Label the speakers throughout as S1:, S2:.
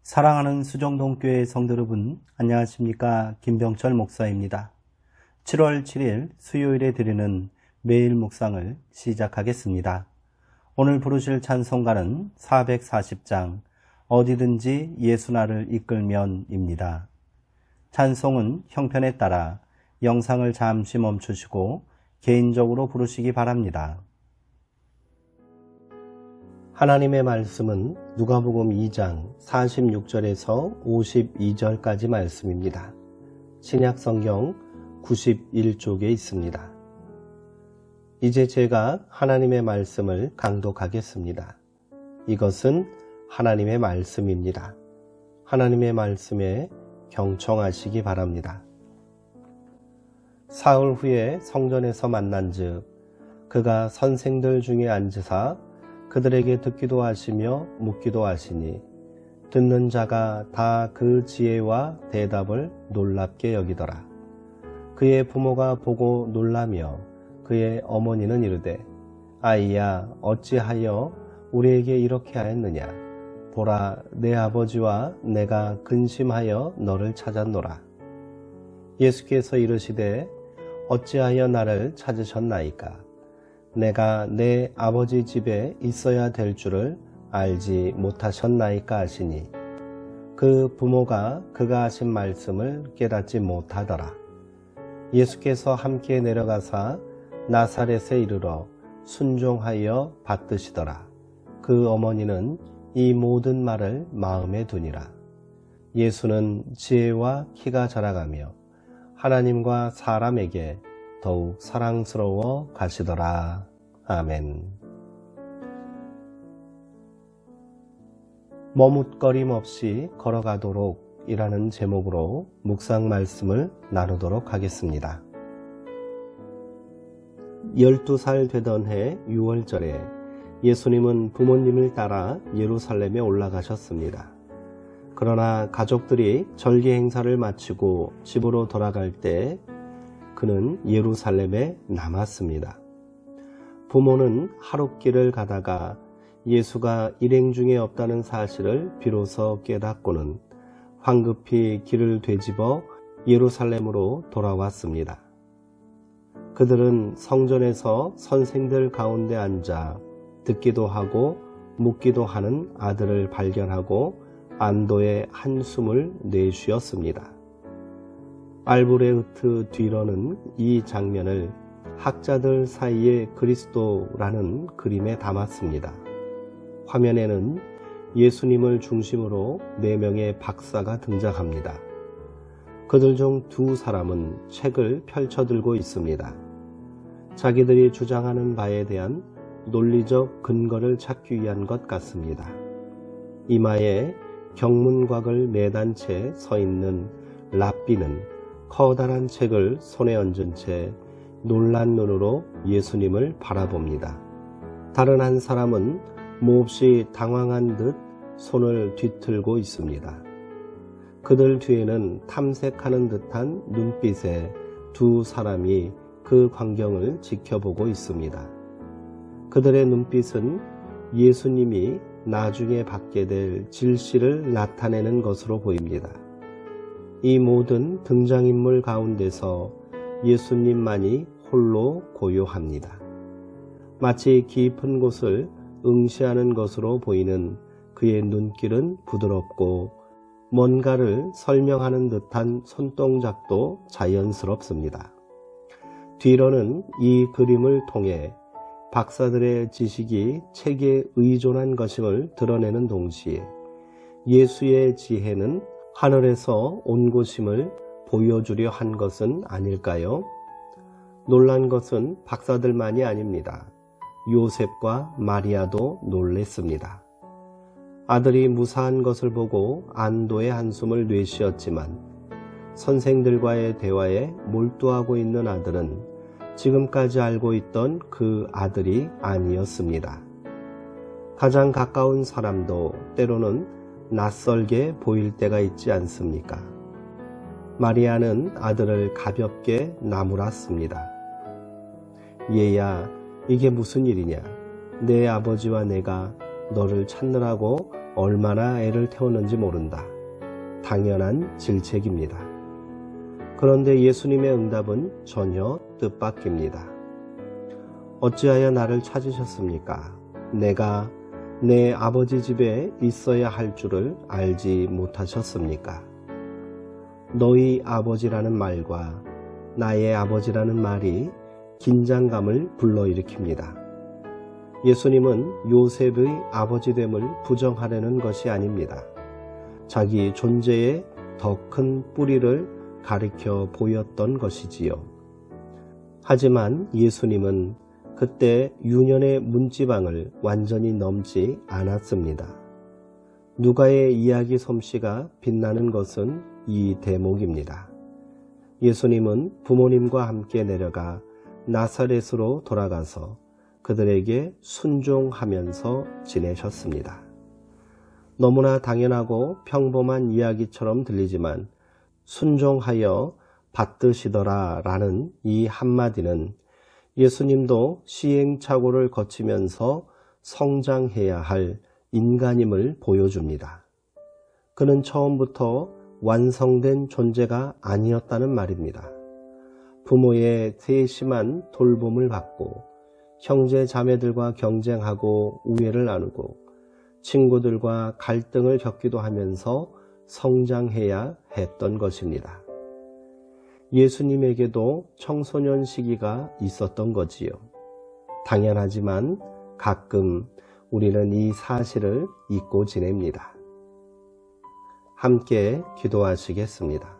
S1: 사랑하는 수정동교회 성도 여러분, 안녕하십니까? 김병철 목사입니다. 7월 7일 수요일에 드리는 매일 묵상을 시작하겠습니다. 오늘 부르실 찬송가는 440장 어디든지 예수 나를 이끌면입니다. 찬송은 형편에 따라 영상을 잠시 멈추시고 개인적으로 부르시기 바랍니다. 하나님의 말씀은 누가복음 2장 46절에서 52절까지 말씀입니다. 신약성경 91쪽에 있습니다. 이제 제가 하나님의 말씀을 강독하겠습니다. 이것은 하나님의 말씀입니다. 하나님의 말씀에 경청하시기 바랍니다. 사흘 후에 성전에서 만난즉 그가 선생들 중에 앉으사 그들에게 듣기도 하시며 묻기도 하시니 듣는 자가 다 그 지혜와 대답을 놀랍게 여기더라. 그의 부모가 보고 놀라며 그의 어머니는 이르되 아이야 어찌하여 우리에게 이렇게 하였느냐. 보라 내 아버지와 내가 근심하여 너를 찾았노라. 예수께서 이르시되 어찌하여 나를 찾으셨나이까. 내가 내 아버지 집에 있어야 될 줄을 알지 못하셨나이까 하시니 그 부모가 그가 하신 말씀을 깨닫지 못하더라. 예수께서 함께 내려가사 나사렛에 이르러 순종하여 받드시더라. 그 어머니는 이 모든 말을 마음에 두니라. 예수는 지혜와 키가 자라가며 하나님과 사람에게 더욱 사랑스러워 가시더라. 아멘. 머뭇거림 없이 걸어가도록 이라는 제목으로 묵상 말씀을 나누도록 하겠습니다. 12살 되던 해 6월절에 예수님은 부모님을 따라 예루살렘에 올라가셨습니다. 그러나 가족들이 절기 행사를 마치고 집으로 돌아갈 때 그는 예루살렘에 남았습니다. 부모는 하룻길을 가다가 예수가 일행 중에 없다는 사실을 비로소 깨닫고는 황급히 길을 되짚어 예루살렘으로 돌아왔습니다. 그들은 성전에서 선생들 가운데 앉아 듣기도 하고 묻기도 하는 아들을 발견하고 안도의 한숨을 내쉬었습니다. 알브레흐트 뒤러는 이 장면을 학자들 사이에 그리스도라는 그림에 담았습니다. 화면에는 예수님을 중심으로 4명의 박사가 등장합니다. 그들 중 2사람은 책을 펼쳐들고 있습니다. 자기들이 주장하는 바에 대한 논리적 근거를 찾기 위한 것 같습니다. 이마에 경문곽을 매단 채 서 있는 랍비는 커다란 책을 손에 얹은 채 놀란 눈으로 예수님을 바라봅니다. 다른 한 사람은 몹시 당황한 듯 손을 뒤틀고 있습니다. 그들 뒤에는 탐색하는 듯한 눈빛에 2사람이 그 광경을 지켜보고 있습니다. 그들의 눈빛은 예수님이 나중에 받게 될 질시를 나타내는 것으로 보입니다. 이 모든 등장인물 가운데서 예수님만이 홀로 고요합니다. 마치 깊은 곳을 응시하는 것으로 보이는 그의 눈길은 부드럽고 뭔가를 설명하는 듯한 손동작도 자연스럽습니다. 뒤로는 이 그림을 통해 박사들의 지식이 책에 의존한 것임을 드러내는 동시에 예수의 지혜는 하늘에서 온 것임을 보여주려 한 것은 아닐까요? 놀란 것은 박사들만이 아닙니다. 요셉과 마리아도 놀랬습니다. 아들이 무사한 것을 보고 안도의 한숨을 내쉬었지만 선생들과의 대화에 몰두하고 있는 아들은 지금까지 알고 있던 그 아들이 아니었습니다. 가장 가까운 사람도 때로는 낯설게 보일 때가 있지 않습니까? 마리아는 아들을 가볍게 나무랐습니다. 얘야, 이게 무슨 일이냐? 내 아버지와 내가 너를 찾느라고 얼마나 애를 태웠는지 모른다. 당연한 질책입니다. 그런데 예수님의 응답은 전혀 뜻밖입니다. 어찌하여 나를 찾으셨습니까? 내가 내 아버지 집에 있어야 할 줄을 알지 못하셨습니까? 너희 아버지라는 말과 나의 아버지라는 말이 긴장감을 불러일으킵니다. 예수님은 요셉의 아버지됨을 부정하려는 것이 아닙니다. 자기 존재의 더 큰 뿌리를 가리켜 보였던 것이지요. 하지만 예수님은 그때 유년의 문지방을 완전히 넘지 않았습니다. 누가의 이야기 솜씨가 빛나는 것은 이 대목입니다. 예수님은 부모님과 함께 내려가 나사렛으로 돌아가서 그들에게 순종하면서 지내셨습니다. 너무나 당연하고 평범한 이야기처럼 들리지만 순종하여 받드시더라 라는 이 한마디는 예수님도 시행착오를 거치면서 성장해야 할 인간임을 보여줍니다. 그는 처음부터 완성된 존재가 아니었다는 말입니다. 부모의 세심한 돌봄을 받고 형제 자매들과 경쟁하고 우애를 나누고 친구들과 갈등을 겪기도 하면서 성장해야 했던 것입니다. 예수님에게도 청소년 시기가 있었던 거지요. 당연하지만 가끔 우리는 이 사실을 잊고 지냅니다. 함께 기도하시겠습니다.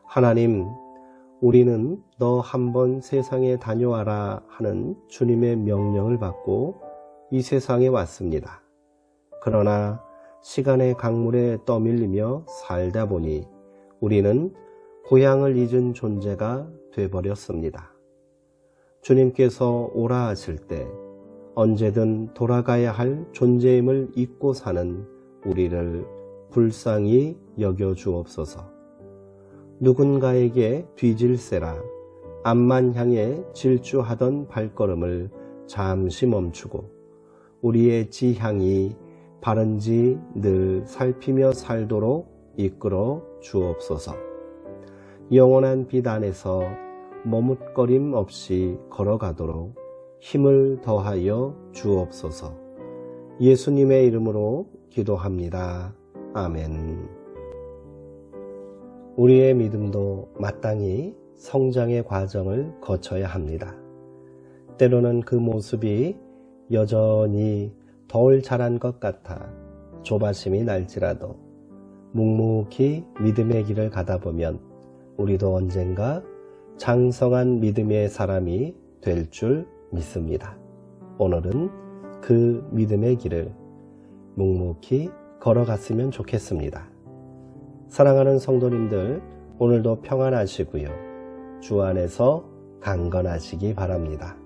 S1: 하나님, 우리는 너 한번 세상에 다녀와라 하는 주님의 명령을 받고 이 세상에 왔습니다. 그러나 시간의 강물에 떠밀리며 살다 보니 우리는 고향을 잊은 존재가 되어버렸습니다. 주님께서 오라 하실 때 언제든 돌아가야 할 존재임을 잊고 사는 우리를 불쌍히 여겨 주옵소서. 누군가에게 뒤질세라 앞만 향해 질주하던 발걸음을 잠시 멈추고 우리의 지향이 바른지 늘 살피며 살도록 이끌어 주옵소서. 영원한 빛 안에서 머뭇거림 없이 걸어가도록 힘을 더하여 주옵소서. 예수님의 이름으로 기도합니다. 아멘. 우리의 믿음도 마땅히 성장의 과정을 거쳐야 합니다. 때로는 그 모습이 여전히 덜 자란 것 같아 조바심이 날지라도 묵묵히 믿음의 길을 가다 보면 우리도 언젠가 장성한 믿음의 사람이 될 줄 믿습니다. 오늘은 그 믿음의 길을 묵묵히 걸어갔으면 좋겠습니다. 사랑하는 성도님들, 오늘도 평안하시고요. 주 안에서 강건하시기 바랍니다.